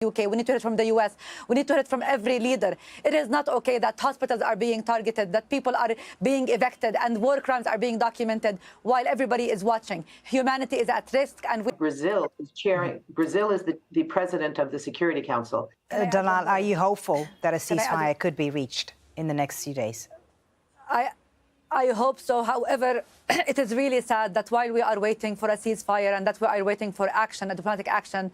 UK, we need to hear it from the US, we need to hear it from every leader. It is not okay that hospitals are being targeted, that people are being evicted, and war crimes are being documented while everybody is watching. Humanity is at risk, and Brazil is chairing. Brazil is the president of the Security Council. Dalal, are you hopeful that a ceasefire could be reached in the next few days? I hope so. However, it is really sad that while we are waiting for a ceasefire and that we are waiting for action, a diplomatic action,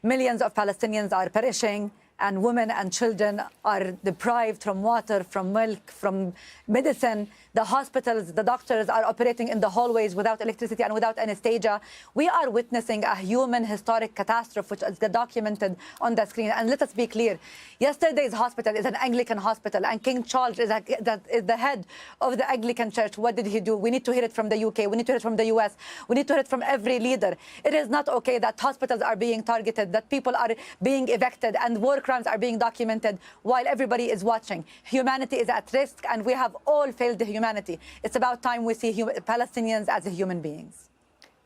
millions of Palestinians are perishing, and women and children are deprived from water, from milk, from medicine. The hospitals, the doctors are operating in the hallways without electricity and without anesthesia. We are witnessing a human historic catastrophe, which is documented on the screen. And let us be clear, yesterday's hospital is an Anglican hospital, and King Charles is the head of the Anglican Church. What did he do? We need to hear it from the UK. We need to hear it from the US. We need to hear it from every leader. It is not okay that hospitals are being targeted, that people are being evicted, and war crimes are being documented while everybody is watching. Humanity is at risk, and we have all failed the humanity. It's about time we see Palestinians as human beings.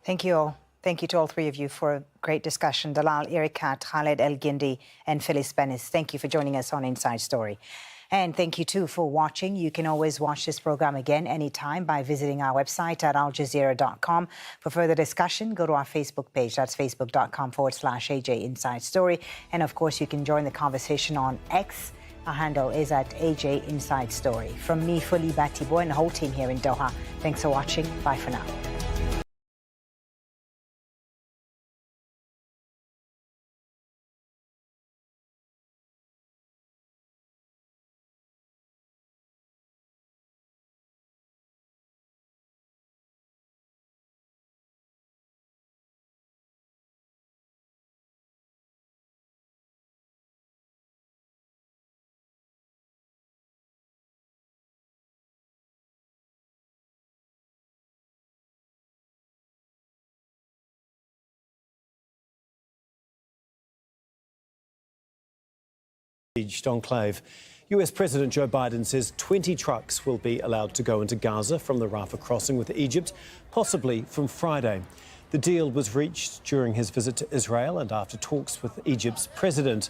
Thank you all. Thank you to all three of you for a great discussion. Dalal Irikat, Khaled El Gindi, and Phyllis Bennis. Thank you for joining us on Inside Story. And thank you, too, for watching. You can always watch this program again anytime by visiting our website at aljazeera.com. For further discussion, go to our Facebook page. That's facebook.com/AJ Inside Story. And, of course, you can join the conversation on X. Our handle is at AJ Inside Story. From me, Fuli Batiboy, and the whole team here in Doha, thanks for watching. Bye for now. Enclave. US President Joe Biden says 20 trucks will be allowed to go into Gaza from the Rafah crossing with Egypt, possibly from Friday. The deal was reached during his visit to Israel and after talks with Egypt's president.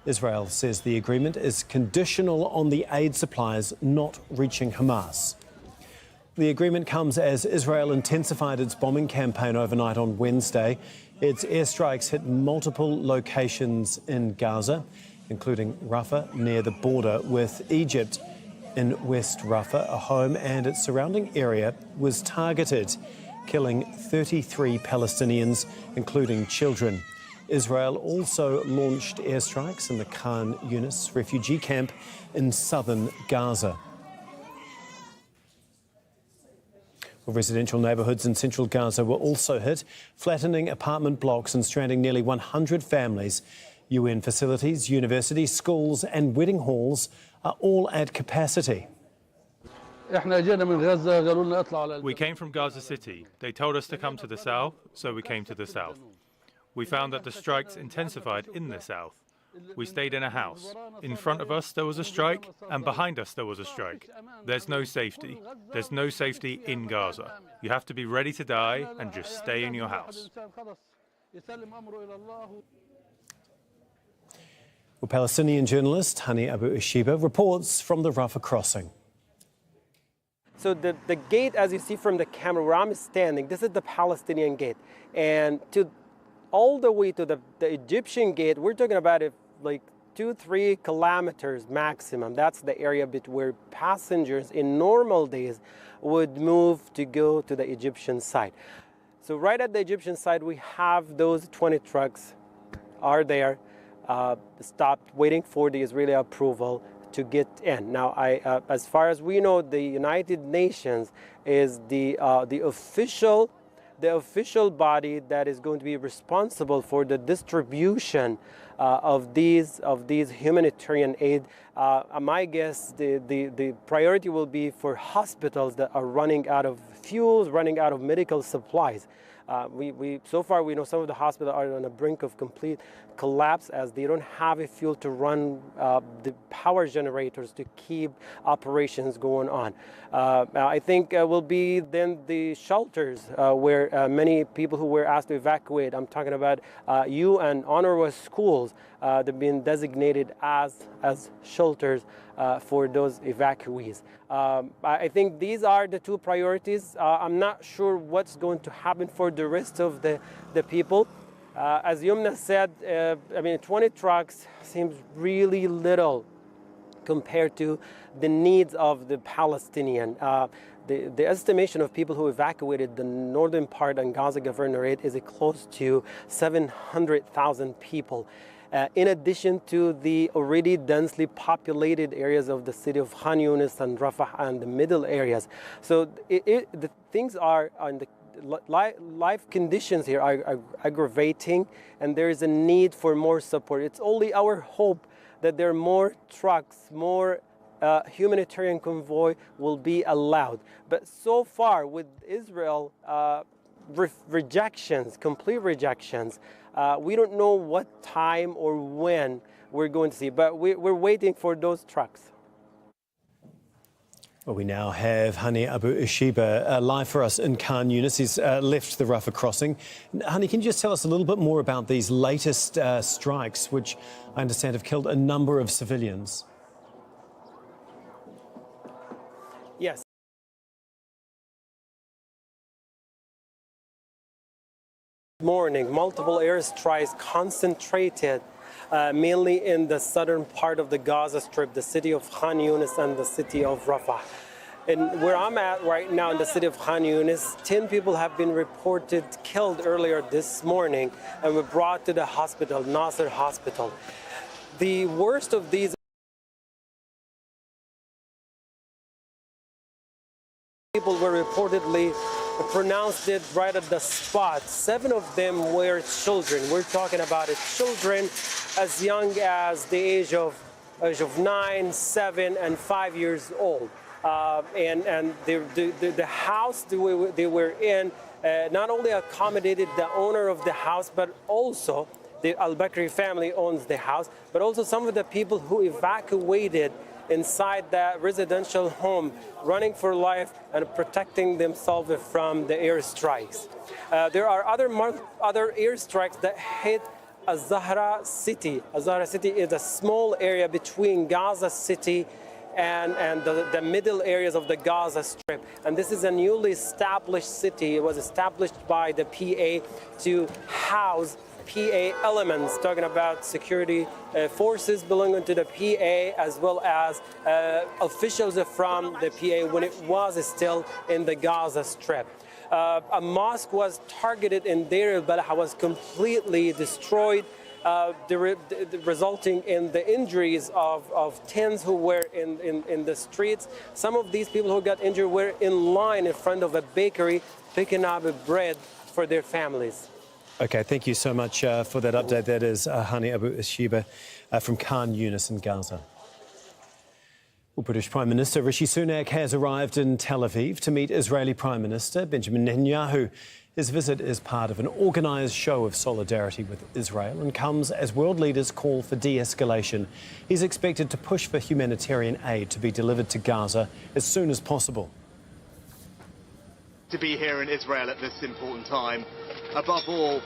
Israel says the agreement is conditional on the aid supplies not reaching Hamas. The agreement comes as Israel intensified its bombing campaign overnight on Wednesday. Its airstrikes hit multiple locations in Gaza, including Rafah near the border with Egypt. In West Rafah, a home and its surrounding area was targeted, killing 33 Palestinians, including children. Israel also launched airstrikes in the Khan Yunis refugee camp in southern Gaza. Residential neighbourhoods in central Gaza were also hit, flattening apartment blocks and stranding nearly 100 families. UN facilities, universities, schools and wedding halls are all at capacity. We came from Gaza City. They told us to come to the south, so we came to the south. We found that the strikes intensified in the south. We stayed in a house. In front of us there was a strike, and behind us there was a strike. There's no safety. There's no safety in Gaza. You have to be ready to die and just stay in your house. Well, Palestinian journalist Hani Abu Ishiba reports from the Rafah crossing. So the gate, as you see from the camera where I'm standing, this is the Palestinian gate. And all the way to the Egyptian gate, we're talking about like 2-3 kilometers maximum. That's the area where passengers in normal days would move to go to the Egyptian side. So right at the Egyptian side, we have those 20 trucks are there. Stopped waiting for the Israeli approval to get in. Now, as far as we know, the United Nations is the official body that is going to be responsible for the distribution of these humanitarian aid. My guess, the priority will be for hospitals that are running out of fuels, running out of medical supplies. So far, we know some of the hospitals are on the brink of complete collapse as they don't have a fuel to run the power generators to keep operations going on. I think will be then the shelters where many people who were asked to evacuate. I'm talking about and UNRWA schools. They've been designated as shelters for those evacuees. I think these are the two priorities. I'm not sure what's going to happen for the rest of the people. As Yumna said, 20 trucks seems really little compared to the needs of the Palestinian. The estimation of people who evacuated the northern part and Gaza governorate is close to 700,000 people. In addition to the already densely populated areas of the city of Khan Yunis and Rafah and the middle areas. So the things are on the life conditions here are aggravating, and there is a need for more support. It's only our hope that there are more trucks, more humanitarian convoy will be allowed. But so far with Israel, rejections, complete rejections, we don't know what time or when we're going to see, but we're waiting for those trucks. Well, we now have Hani Abu Ishiba live for us in Khan Yunis. He's left the Rafah crossing. Hani, can you just tell us a little bit more about these latest strikes, which I understand have killed a number of civilians? Yes. Morning, multiple airstrikes concentrated mainly in the southern part of the Gaza Strip, the city of Khan Yunis and the city of Rafah. And where I'm at right now in the city of Khan Yunis, 10 people have been reported killed earlier this morning and were brought to the hospital, Nasser Hospital. The worst of these people were reportedly pronounced it right at the spot. 7 of them were children. We're talking about children as young as the age of 9, 7, and 5 years old. And the house they were in not only accommodated the owner of the house, but also the Al-Bakri family owns the house, but also some of the people who evacuated inside that residential home, running for life and protecting themselves from the airstrikes. There are other airstrikes that hit Zahra City. Zahra City is a small area between Gaza City and the middle areas of the Gaza Strip. And this is a newly established city. It was established by the PA to house PA elements, talking about security forces belonging to the PA, as well as officials from the PA when it was still in the Gaza Strip. A mosque was targeted in Deir al-Balah, was completely destroyed, resulting in the injuries of tens who were in the streets. Some of these people who got injured were in line in front of a bakery picking up bread for their families. OK, thank you so much for that update. That is Hani Abu Ishiba from Khan Yunis in Gaza. Well, British Prime Minister Rishi Sunak has arrived in Tel Aviv to meet Israeli Prime Minister Benjamin Netanyahu. His visit is part of an organised show of solidarity with Israel and comes as world leaders call for de-escalation. He's expected to push for humanitarian aid to be delivered to Gaza as soon as possible. To be here in Israel at this important time. Above all,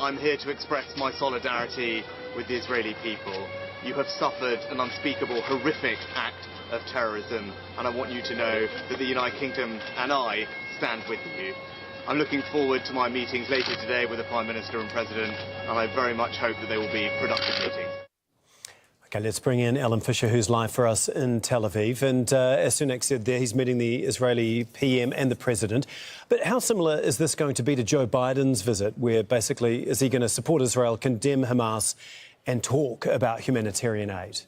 I'm here to express my solidarity with the Israeli people. You have suffered an unspeakable, horrific act of terrorism, and I want you to know that the United Kingdom and I stand with you. I'm looking forward to my meetings later today with the Prime Minister and President, and I very much hope that they will be productive meetings. OK, let's bring in Alan Fisher, who's live for us in Tel Aviv. And as Sunak said there, he's meeting the Israeli PM and the President. But how similar is this going to be to Joe Biden's visit, where basically is he going to support Israel, condemn Hamas and talk about humanitarian aid?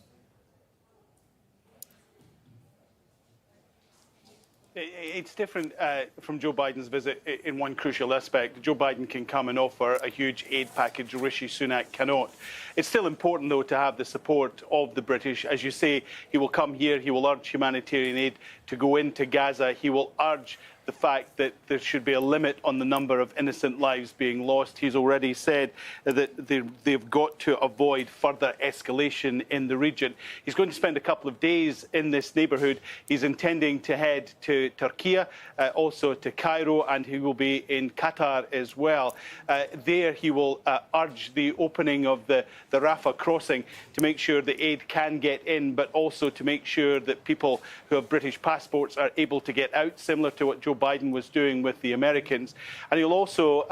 It's different from Joe Biden's visit in one crucial aspect. Joe Biden can come and offer a huge aid package. Rishi Sunak cannot. It's still important, though, to have the support of the British. As you say, he will come here. He will urge humanitarian aid to go into Gaza. He will urge the fact that there should be a limit on the number of innocent lives being lost. He's already said that they've got to avoid further escalation in the region. He's going to spend a couple of days in this neighbourhood. He's intending to head to Turkey, also to Cairo, and he will be in Qatar as well. There he will urge the opening of the Rafah crossing to make sure the aid can get in, but also to make sure that people who have British passports are able to get out, similar to what Joe Biden was doing with the Americans. And he'll also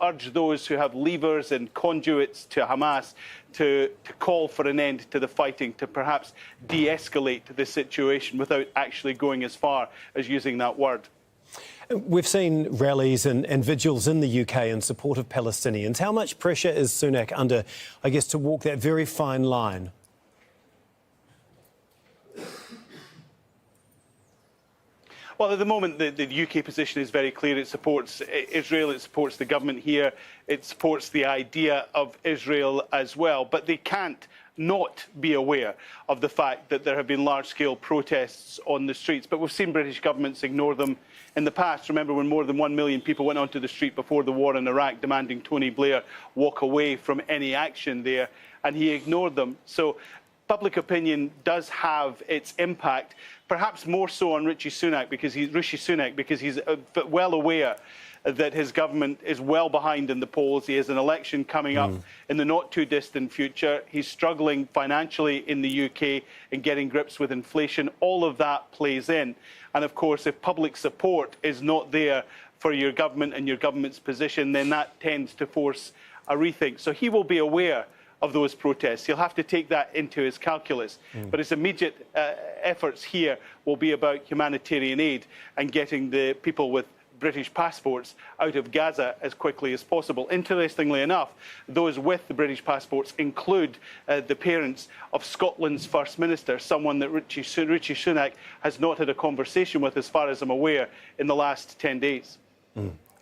urge those who have levers and conduits to Hamas to call for an end to the fighting, to perhaps de-escalate the situation without actually going as far as using that word. We've seen rallies and vigils in the UK in support of Palestinians. How much pressure is Sunak under, I guess, to walk that very fine line? Well, at the moment, the UK position is very clear. It supports Israel, it supports the government here, it supports the idea of Israel as well. But they can't not be aware of the fact that there have been large-scale protests on the streets. But we've seen British governments ignore them in the past. Remember when more than 1 million people went onto the street before the war in Iraq demanding Tony Blair walk away from any action there, and he ignored them. So public opinion does have its impact, perhaps more so on Rishi Sunak because he's well aware that his government is well behind in the polls. He has an election coming up in the not too distant future. He's struggling financially in the UK in getting grips with inflation. All of that plays in. And of course, if public support is not there for your government and your government's position, then that tends to force a rethink. So he will be aware of those protests. He'll have to take that into his calculus. But his immediate efforts here will be about humanitarian aid and getting the people with British passports out of Gaza as quickly as possible. Interestingly enough, those with the British passports include the parents of Scotland's First Minister, someone that Rishi Sunak has not had a conversation with, as far as I'm aware, in the last 10 days.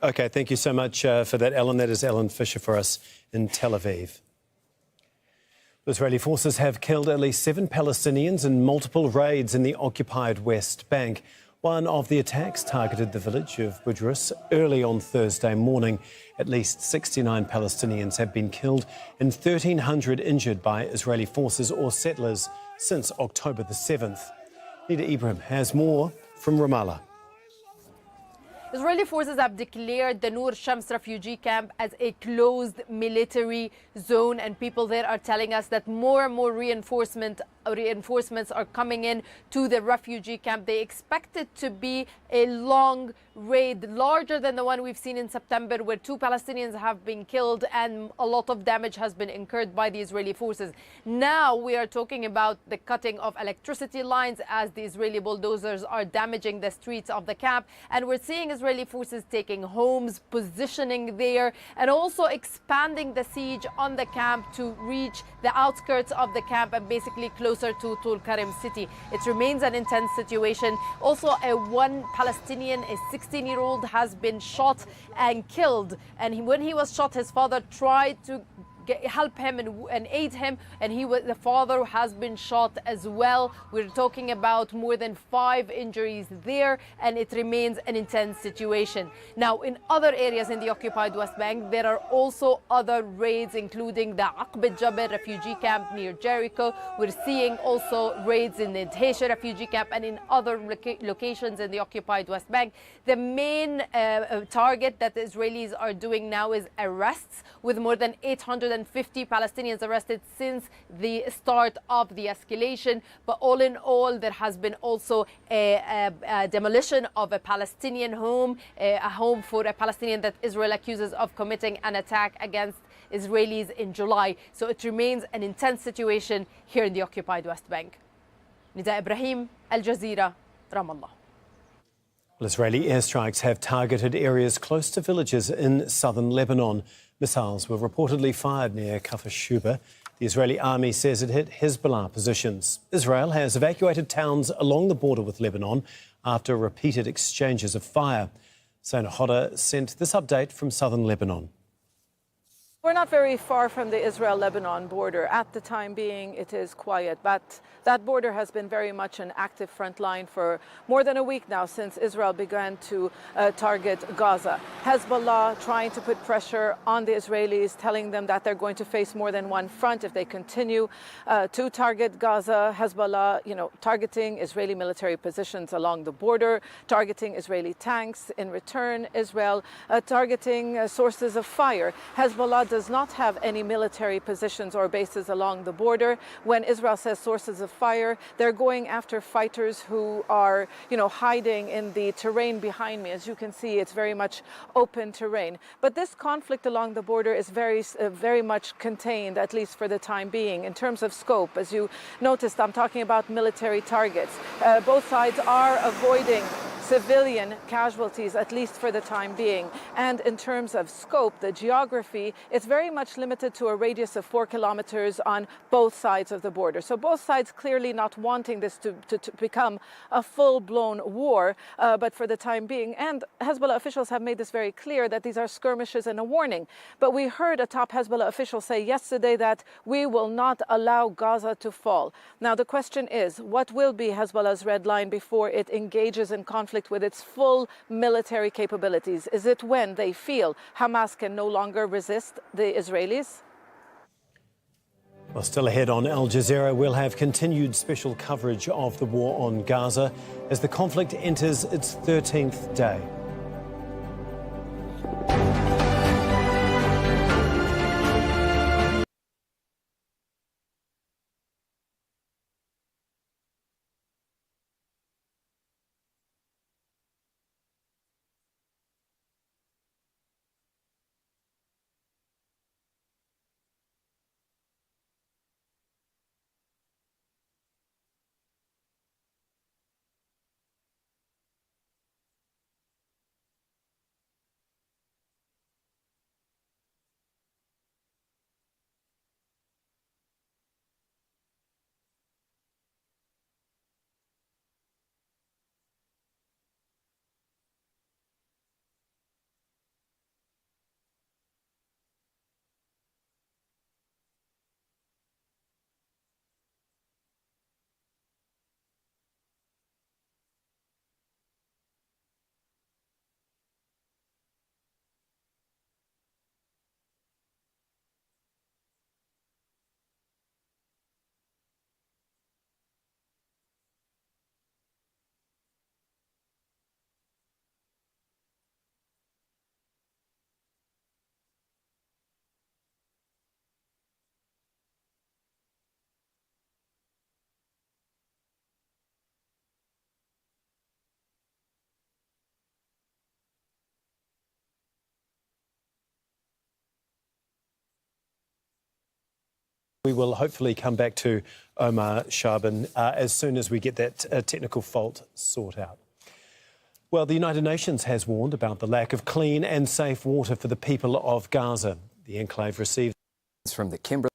OK, thank you so much for that, Ellen. That is Ellen Fisher for us in Tel Aviv. Israeli forces have killed at least 7 Palestinians in multiple raids in the occupied West Bank. One of the attacks targeted the village of Budrus early on Thursday morning. At least 69 Palestinians have been killed and 1,300 injured by Israeli forces or settlers since October the 7th. Nida Ibrahim has more from Ramallah. Israeli forces have declared the Nur Shams refugee camp as a closed military zone, and people there are telling us that more and more reinforcements are coming in to the refugee camp. They expect it to be a long raid, larger than the one we've seen in September, where 2 Palestinians have been killed and a lot of damage has been incurred by the Israeli forces. Now we are talking about the cutting of electricity lines as the Israeli bulldozers are damaging the streets of the camp, and we're seeing Israeli forces taking homes, positioning there, and also expanding the siege on the camp to reach the outskirts of the camp and basically closer to Tulkarem city. It remains an intense situation. Also, one Palestinian, a 16-year-old, has been shot and killed. And when he was shot, his father tried to help him and aid him, and the father has been shot as well. We're talking about more than 5 injuries there, and it remains an intense situation. Now, in other areas in the occupied West Bank, there are also other raids, including the Aqb Jabal refugee camp near Jericho. We're seeing also raids in the Dheisha refugee camp and in other locations in the occupied West Bank. The main target that the Israelis are doing now is arrests, with more than 850 Palestinians arrested since the start of the escalation. But all in all, there has been also a demolition of a Palestinian home, a home for a Palestinian that Israel accuses of committing an attack against Israelis in July. So it remains an intense situation here in the occupied West Bank. Nida Ibrahim, Al Jazeera, Ramallah. Well, Israeli airstrikes have targeted areas close to villages in southern Lebanon. Missiles were reportedly fired near Kafr Shuba. The Israeli army says it hit Hezbollah positions. Israel has evacuated towns along the border with Lebanon after repeated exchanges of fire. Sona Hodder sent this update from southern Lebanon. We're not very far from the Israel-Lebanon border. At the time being, it is quiet, but that border has been very much an active front line for more than a week now since Israel began to target Gaza. Hezbollah trying to put pressure on the Israelis, telling them that they're going to face more than one front if they continue to target Gaza. Hezbollah, targeting Israeli military positions along the border, targeting Israeli tanks. In return, Israel targeting sources of fire. Hezbollah does not have any military positions or bases along the border. When Israel says sources of fire, they're going after fighters who are, hiding in the terrain behind me. As you can see, it's very much open terrain. But this conflict along the border is very much contained, at least for the time being. In terms of scope, as you noticed, I'm talking about military targets. Both sides are avoiding civilian casualties, at least for the time being. And in terms of scope, the geography, it's very much limited to a radius of 4 kilometers on both sides of the border. So both sides clearly not wanting this to become a full-blown war, but for the time being. And Hezbollah officials have made this very clear that these are skirmishes and a warning. But we heard a top Hezbollah official say yesterday that we will not allow Gaza to fall. Now, the question is, what will be Hezbollah's red line before it engages in conflict with its full military capabilities? Is it when they feel Hamas can no longer resist the Israelis? Well, still ahead on Al Jazeera, we'll have continued special coverage of the war on Gaza as the conflict enters its 13th day. We will hopefully come back to Omar Shaban as soon as we get that technical fault sorted out. Well, the United Nations has warned about the lack of clean and safe water for the people of Gaza. The enclave received from the Kimberley.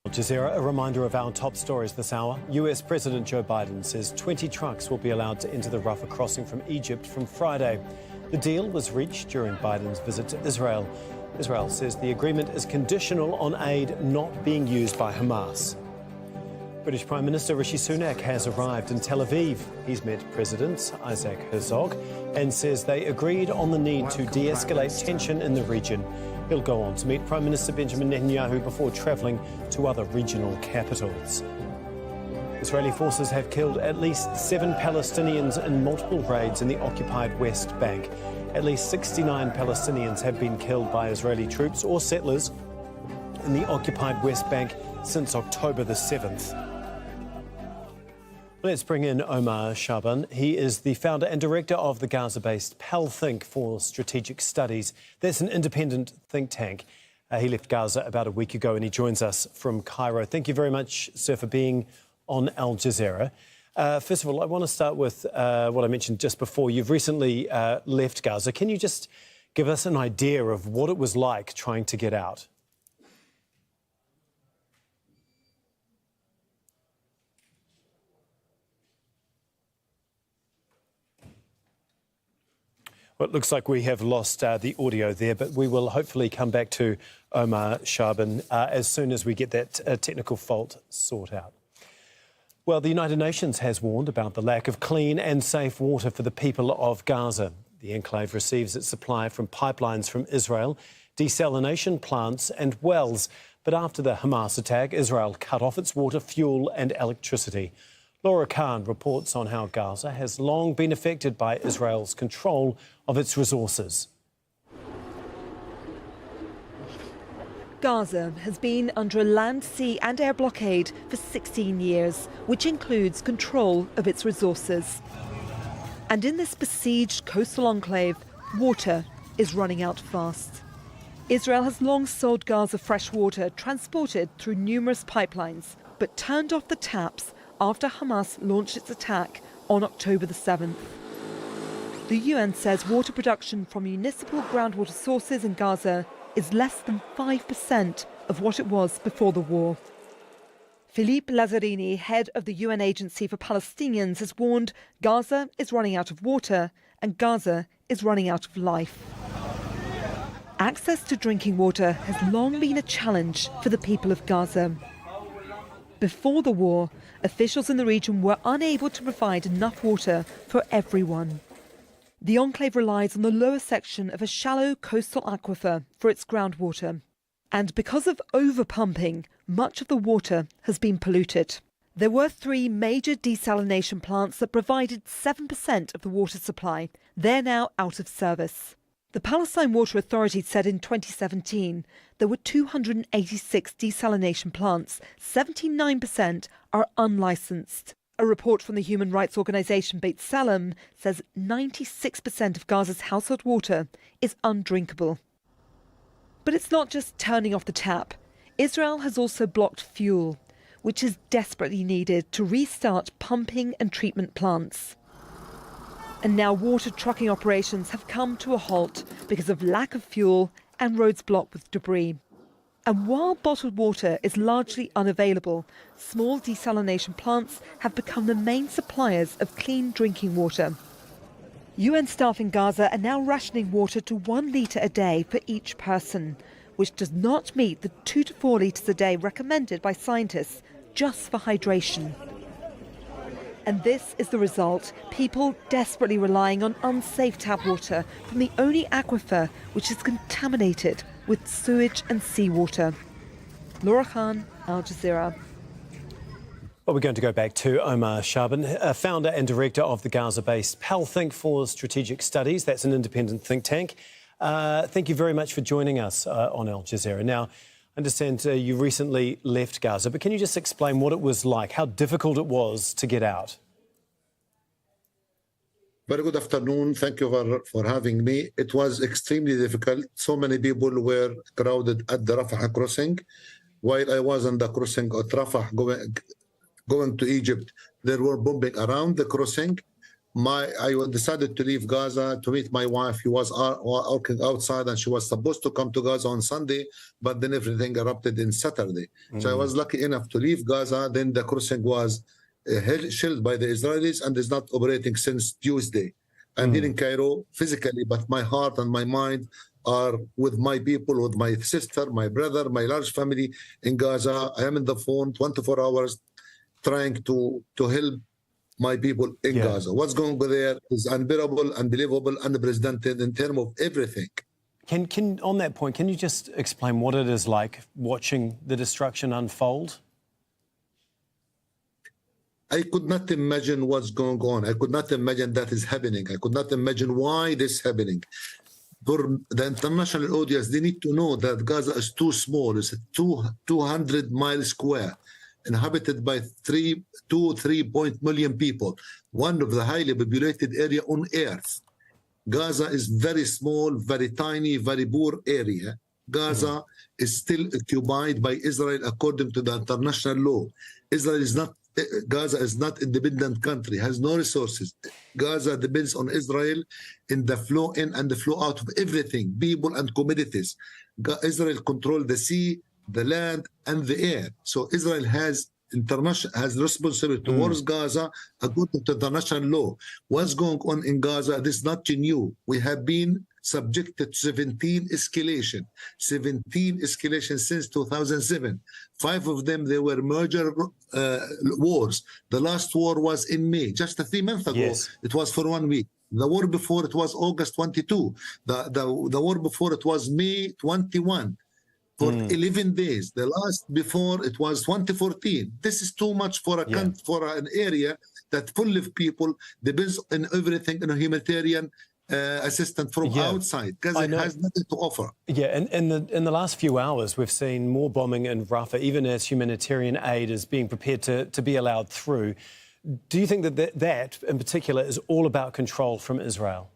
Jazeera, a reminder of our top stories this hour. US President Joe Biden says 20 trucks will be allowed to enter the Rafah crossing from Egypt from Friday. The deal was reached during Biden's visit to Israel. Israel says the agreement is conditional on aid not being used by Hamas. British Prime Minister Rishi Sunak has arrived in Tel Aviv. He's met President Isaac Herzog and says they agreed on the need to de-escalate tension in the region. He'll go on to meet Prime Minister Benjamin Netanyahu before travelling to other regional capitals. Israeli forces have killed at least 7 Palestinians in multiple raids in the occupied West Bank. At least 69 Palestinians have been killed by Israeli troops or settlers in the occupied West Bank since October the 7th. Let's bring in Omar Shaban. He is the founder and director of the Gaza-based PalThink for Strategic Studies. That's an independent think tank. He left Gaza about a week ago and he joins us from Cairo. Thank you very much, sir, for being on Al Jazeera. First of all, I want to start with what I mentioned just before. You've recently left Gaza. Can you just give us an idea of what it was like trying to get out. Well, it looks like we have lost the audio there, but we will hopefully come back to Omar Shaban as soon as we get that technical fault sorted out. Well, the United Nations has warned about the lack of clean and safe water for the people of Gaza. The enclave receives its supply from pipelines from Israel, desalination plants and wells. But after the Hamas attack, Israel cut off its water, fuel and electricity. Laura Khan reports on how Gaza has long been affected by Israel's control of its resources. Gaza has been under a land, sea and air blockade for 16 years, which includes control of its resources. And in this besieged coastal enclave, water is running out fast. Israel has long sold Gaza fresh water transported through numerous pipelines, but turned off the taps after Hamas launched its attack on October the 7th. The UN says water production from municipal groundwater sources in Gaza is less than 5% of what it was before the war. Philippe Lazzarini, head of the UN Agency for Palestinians, has warned Gaza is running out of water and Gaza is running out of life. Access to drinking water has long been a challenge for the people of Gaza. Before the war, officials in the region were unable to provide enough water for everyone. The enclave relies on the lower section of a shallow coastal aquifer for its groundwater. And because of overpumping, much of the water has been polluted. There were 3 major desalination plants that provided 7% of the water supply. They're now out of service. The Palestine Water Authority said in 2017 there were 286 desalination plants. 79% are unlicensed. A report from the human rights organisation Beit Salem says 96% of Gaza's household water is undrinkable. But it's not just turning off the tap. Israel has also blocked fuel, which is desperately needed to restart pumping and treatment plants. And now water trucking operations have come to a halt because of lack of fuel and roads blocked with debris. And while bottled water is largely unavailable, small desalination plants have become the main suppliers of clean drinking water. UN staff in Gaza are now rationing water to 1 litre a day for each person, which does not meet the 2 to 4 litres a day recommended by scientists just for hydration. And this is the result, people desperately relying on unsafe tap water from the only aquifer which is contaminated with sewage and seawater. Laura Khan, Al Jazeera. Well, we're going to go back to Omar Shaban, founder and director of the Gaza-based PAL Think for Strategic Studies. That's an independent think tank. Thank you very much for joining us on Al Jazeera. Now, I understand you recently left Gaza, but can you just explain what it was like, how difficult it was to get out? Very good afternoon. Thank you for having me. It was extremely difficult. So many people were crowded at the Rafah crossing. While I was on the crossing at Rafah going to Egypt, there were bombing around the crossing. I decided to leave Gaza to meet my wife. She was working outside and she was supposed to come to Gaza on Sunday, but then everything erupted in Saturday. So I was lucky enough to leave Gaza. Then the crossing was shelled by the Israelis and is not operating since Tuesday. I'm here in Cairo physically, but my heart and my mind are with my people, with my sister, my brother, my large family in Gaza. I am in the phone 24 hours trying to help my people in Gaza. What's going on there is unbearable, unbelievable, unprecedented in terms of everything. On that point, can you just explain what it is like watching the destruction unfold? I could not imagine what's going on. I could not imagine that is happening. I could not imagine why this is happening. For the international audience, they need to know that Gaza is too small. It's 200 miles square, inhabited by 3 million people, one of the highly populated area on earth. Gaza is very small, very tiny, very poor area. Gaza is still occupied by Israel according to the international law. Israel is not Gaza is not independent country, has no resources. Gaza depends on Israel in the flow in and the flow out of everything, people and commodities. Israel control the sea, the land, and the air. So Israel has responsibility towards Gaza according to international law. What's going on in Gaza, this is not new. We have been subjected to 17 escalation since 2007. 5 of them, they were major wars. The last war was in May, just 3 months ago. Yes. It was for 1 week. The war before it was August 22. The war before it was May 21. For 11 days. The last before it was 2014. This is too much for an area that full of people depends on everything in a humanitarian assistance from outside. Gaza has nothing to offer. Yeah, and in the last few hours, we've seen more bombing in Rafah, even as humanitarian aid is being prepared to be allowed through. Do you think that in particular is all about control from Israel?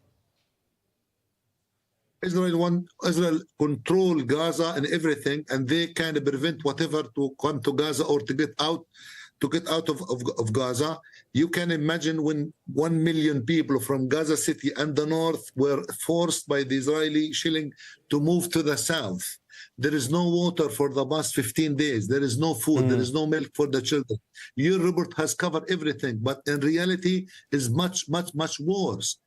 Israel control Gaza and everything, and they kind of prevent whatever to come to Gaza or to get out of Gaza. You can imagine when 1 million people from Gaza City and the north were forced by the Israeli shelling to move to the south. There is no water for the past 15 days. There is no food. There is no milk for the children. Your report has covered everything, but in reality is much, much, much worse.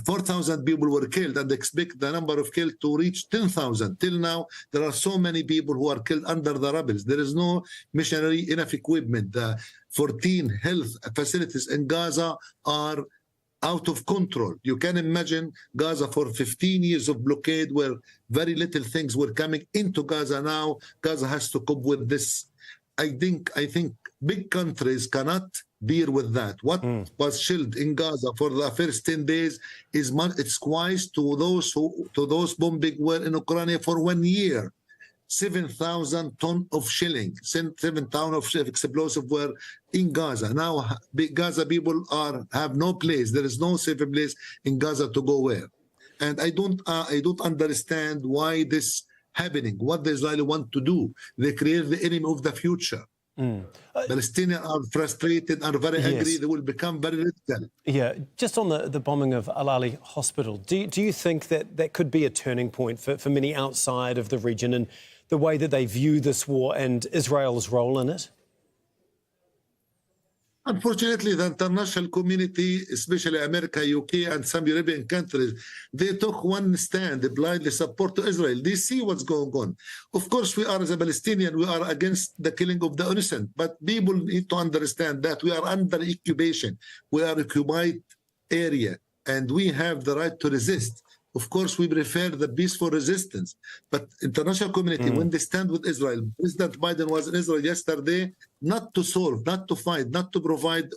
4,000 people were killed, and expect the number of killed to reach 10,000. Till now, there are so many people who are killed under the rubble. There is no machinery, enough equipment. The 14 health facilities in Gaza are out of control. You can imagine Gaza for 15 years of blockade where very little things were coming into Gaza. Now Gaza has to cope with this. I think big countries cannot deal with that. What was shelled in Gaza for the first 10 days it's twice to those bombing were in Ukraine for 1 year. 7,000 tons of shelling, 7 tons of explosive were in Gaza. Now Gaza people have no place. There is no safe place in Gaza to go where. And I don't understand why this happening. What the Israelis want to do? They create the enemy of the future. Palestinians are frustrated and very angry. They will become very radical. Yeah, just on the bombing of Al-Ali Hospital, do you think that could be a turning point for many outside of the region and the way that they view this war and Israel's role in it? Unfortunately, the international community, especially America, UK, and some European countries, they took one stand, they blindly support to Israel. They see what's going on. Of course, we are, as a Palestinian, we are against the killing of the innocent, but people need to understand that we are under occupation. We are occupied area, and we have the right to resist. Of course, we prefer the peaceful resistance. But international community, when they stand with Israel, President Biden was in Israel yesterday, not to solve, not to fight, not to provide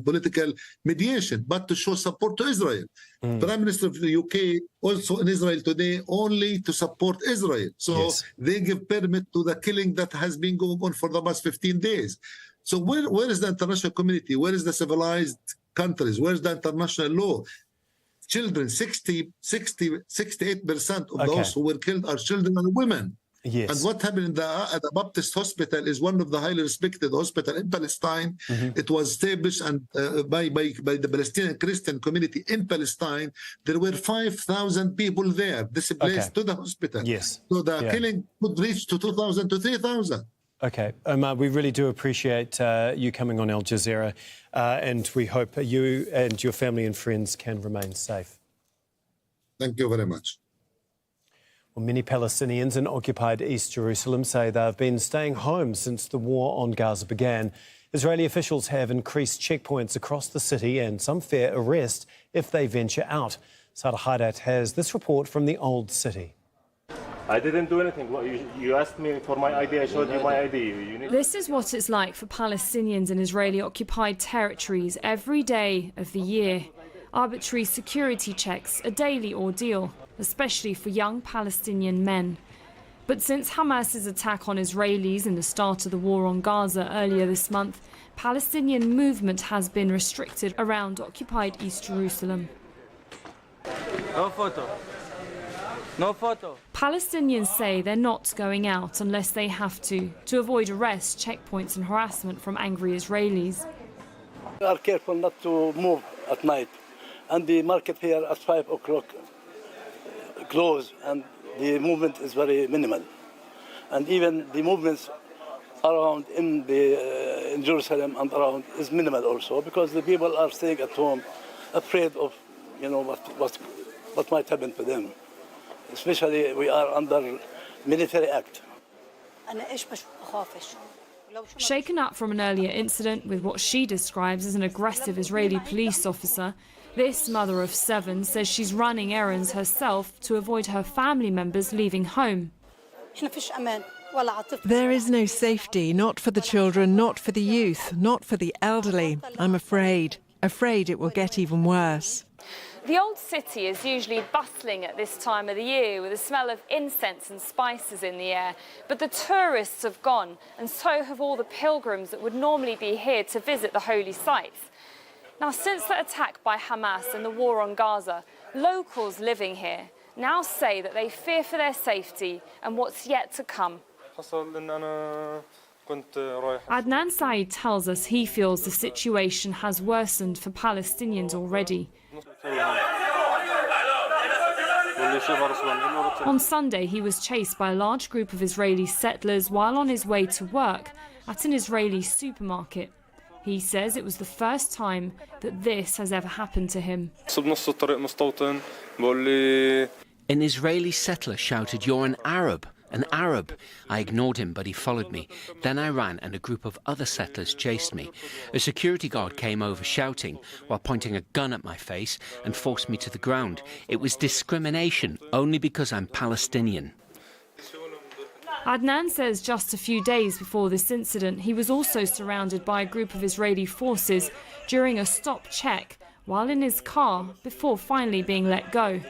political mediation, but to show support to Israel. Prime Minister of the UK also in Israel today only to support Israel. So they give permit to the killing that has been going on for the past 15 days. So where is the international community? Where is the civilized countries? Where is the international law? Children, 68% of those who were killed are children and women. Yes. And what happened at the Baptist Hospital is one of the highly respected hospitals in Palestine. It was established and by the Palestinian Christian community in Palestine. There were 5,000 people there displaced to the hospital. Yes. So the killing could reach to 2,000 to 3,000. Okay, Omar, we really do appreciate you coming on Al Jazeera, and we hope you and your family and friends can remain safe. Thank you very much. Well, many Palestinians in occupied East Jerusalem say they've been staying home since the war on Gaza began. Israeli officials have increased checkpoints across the city and some fear arrest if they venture out. Sada Haddad has this report from the Old City. I didn't do anything. You asked me for my ID, I showed you my ID. This is what it's like for Palestinians in Israeli-occupied territories every day of the year. Arbitrary security checks, a daily ordeal, especially for young Palestinian men. But since Hamas's attack on Israelis in the start of the war on Gaza earlier this month, Palestinian movement has been restricted around occupied East Jerusalem. No photo. No photo. Palestinians say they're not going out unless they have to avoid arrests, checkpoints and harassment from angry Israelis. We are careful not to move at night, and the market here at 5 o'clock close, and the movement is very minimal. And even the movements around in Jerusalem and around is minimal also, because the people are staying at home, afraid of what might happen to them. Especially we are under military act. Shaken up from an earlier incident with what she describes as an aggressive Israeli police officer, this mother of 7 says she's running errands herself to avoid her family members leaving home. There is no safety, not for the children, not for the youth, not for the elderly. I'm afraid it will get even worse. The old city is usually bustling at this time of the year with the smell of incense and spices in the air. But the tourists have gone, and so have all the pilgrims that would normally be here to visit the holy sites. Now, since the attack by Hamas and the war on Gaza, locals living here now say that they fear for their safety and what's yet to come. Adnan Saeed tells us he feels the situation has worsened for Palestinians already. On Sunday, he was chased by a large group of Israeli settlers while on his way to work at an Israeli supermarket. He says it was the first time that this has ever happened to him. An Israeli settler shouted, "You're an Arab." An Arab. I ignored him, but he followed me. Then I ran and a group of other settlers chased me. A security guard came over shouting while pointing a gun at my face and forced me to the ground. It was discrimination only because I'm Palestinian. Adnan says just a few days before this incident, he was also surrounded by a group of Israeli forces during a stop check while in his car before finally being let go.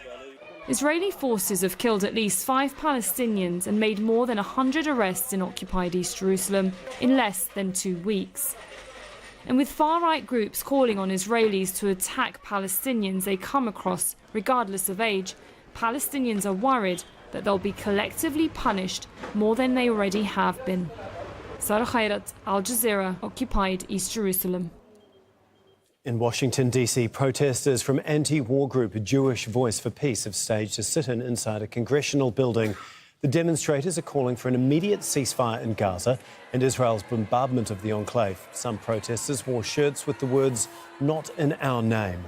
Israeli forces have killed at least 5 Palestinians and made more than 100 arrests in occupied East Jerusalem in less than 2 weeks. And with far-right groups calling on Israelis to attack Palestinians they come across, regardless of age, Palestinians are worried that they'll be collectively punished more than they already have been. Sarah Khairat, Al Jazeera, occupied East Jerusalem. In Washington, D.C., protesters from anti-war group Jewish Voice for Peace have staged a sit-in inside a congressional building. The demonstrators are calling for an immediate ceasefire in Gaza and Israel's bombardment of the enclave. Some protesters wore shirts with the words, "Not in our name."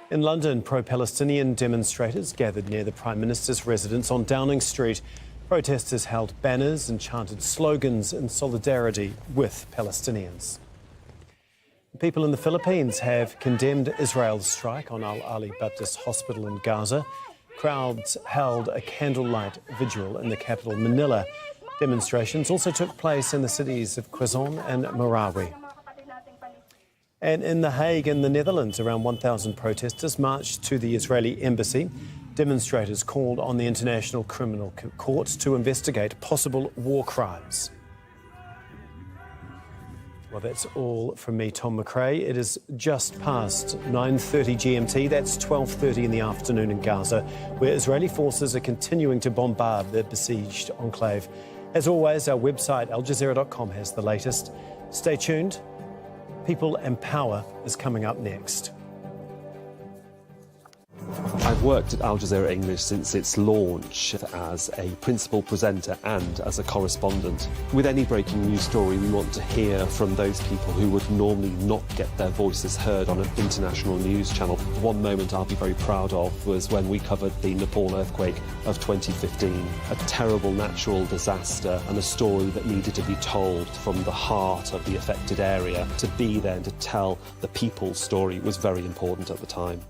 In London, pro-Palestinian demonstrators gathered near the Prime Minister's residence on Downing Street. Protesters held banners and chanted slogans in solidarity with Palestinians. People in the Philippines have condemned Israel's strike on Al Ali Baptist Hospital in Gaza. Crowds held a candlelight vigil in the capital, Manila. Demonstrations also took place in the cities of Quezon and Marawi. And in The Hague in the Netherlands, around 1,000 protesters marched to the Israeli embassy. Demonstrators called on the International Criminal Court to investigate possible war crimes. Well, that's all from me, Tom McRae. It is just past 9:30 GMT. That's 12:30 in the afternoon in Gaza, where Israeli forces are continuing to bombard the besieged enclave. As always, our website, aljazeera.com, has the latest. Stay tuned. People and Power is coming up next. I've worked at Al Jazeera English since its launch as a principal presenter and as a correspondent. With any breaking news story, we want to hear from those people who would normally not get their voices heard on an international news channel. One moment I'll be very proud of was when we covered the Nepal earthquake of 2015, a terrible natural disaster and a story that needed to be told from the heart of the affected area. To be there and to tell the people's story was very important at the time.